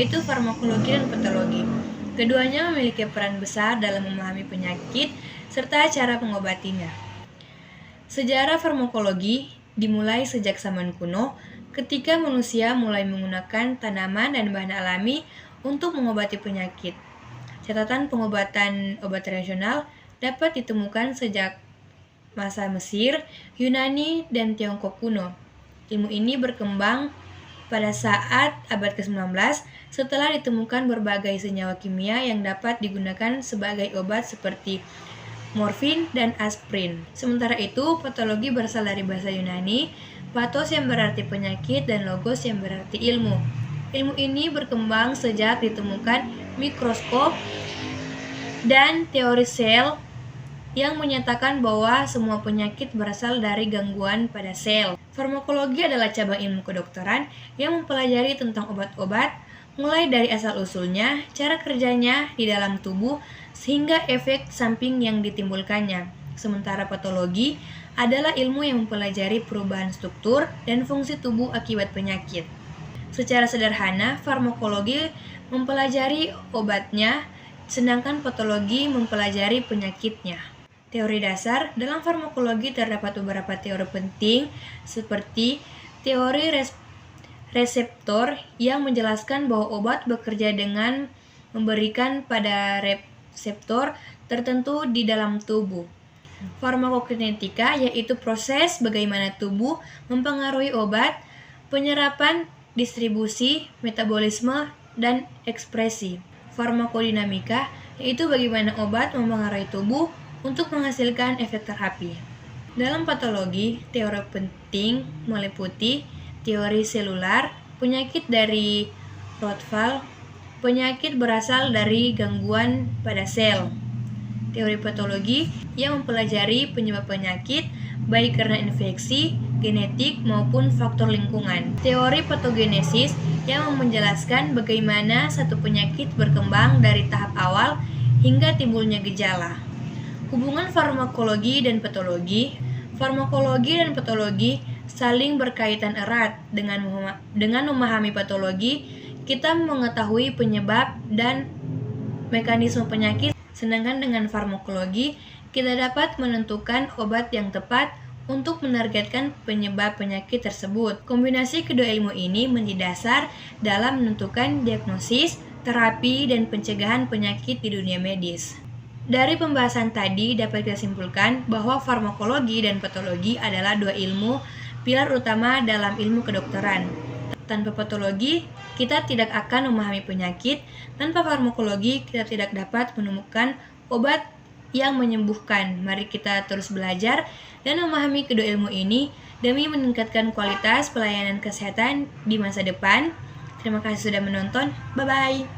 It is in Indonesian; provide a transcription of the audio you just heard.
yaitu farmakologi dan patologi. Keduanya memiliki peran besar dalam memahami penyakit serta cara mengobatinya. Sejarah farmakologi dimulai sejak zaman kuno, ketika manusia mulai menggunakan tanaman dan bahan alami untuk mengobati penyakit. Catatan pengobatan obat tradisional dapat ditemukan sejak masa Mesir, Yunani, dan Tiongkok kuno. Ilmu ini berkembang pada saat abad ke-19 setelah ditemukan berbagai senyawa kimia yang dapat digunakan sebagai obat seperti morfin dan aspirin. Sementara itu, patologi berasal dari bahasa Yunani, pathos yang berarti penyakit dan logos yang berarti ilmu. Ilmu ini berkembang sejak ditemukan mikroskop dan teori sel yang menyatakan bahwa semua penyakit berasal dari gangguan pada sel. Farmakologi adalah cabang ilmu kedokteran yang mempelajari tentang obat-obat, mulai dari asal-usulnya, cara kerjanya di dalam tubuh, sehingga efek samping yang ditimbulkannya. Sementara patologi adalah ilmu yang mempelajari perubahan struktur dan fungsi tubuh akibat penyakit. Secara sederhana, farmakologi mempelajari obatnya, sedangkan patologi mempelajari penyakitnya. Teori dasar dalam farmakologi terdapat beberapa teori penting seperti teori reseptor yang menjelaskan bahwa obat bekerja dengan memberikan pada reseptor tertentu di dalam tubuh. Farmakokinetika yaitu proses bagaimana tubuh mempengaruhi obat, penyerapan, distribusi, metabolisme, dan ekspresi. Farmakodinamika yaitu bagaimana obat mempengaruhi tubuh untuk menghasilkan efek terapi. Dalam patologi, teori penting meliputi teori selular, penyakit dari Rothwell, penyakit berasal dari gangguan pada sel. Teori patologi yang mempelajari penyebab penyakit, baik karena infeksi, genetik, maupun faktor lingkungan. Teori patogenesis yang menjelaskan bagaimana satu penyakit berkembang dari tahap awal hingga timbulnya gejala. Hubungan farmakologi dan patologi. Farmakologi dan patologi saling berkaitan erat. Dengan memahami patologi, kita mengetahui penyebab dan mekanisme penyakit, sedangkan dengan farmakologi, kita dapat menentukan obat yang tepat untuk menargetkan penyebab penyakit tersebut. Kombinasi kedua ilmu ini menjadi dasar dalam menentukan diagnosis, terapi, dan pencegahan penyakit di dunia medis. Dari pembahasan tadi dapat kita simpulkan bahwa farmakologi dan patologi adalah dua ilmu pilar utama dalam ilmu kedokteran. Tanpa patologi, kita tidak akan memahami penyakit. Tanpa farmakologi, kita tidak dapat menemukan obat yang menyembuhkan. Mari kita terus belajar dan memahami kedua ilmu ini demi meningkatkan kualitas pelayanan kesehatan di masa depan. Terima kasih sudah menonton. Bye-bye.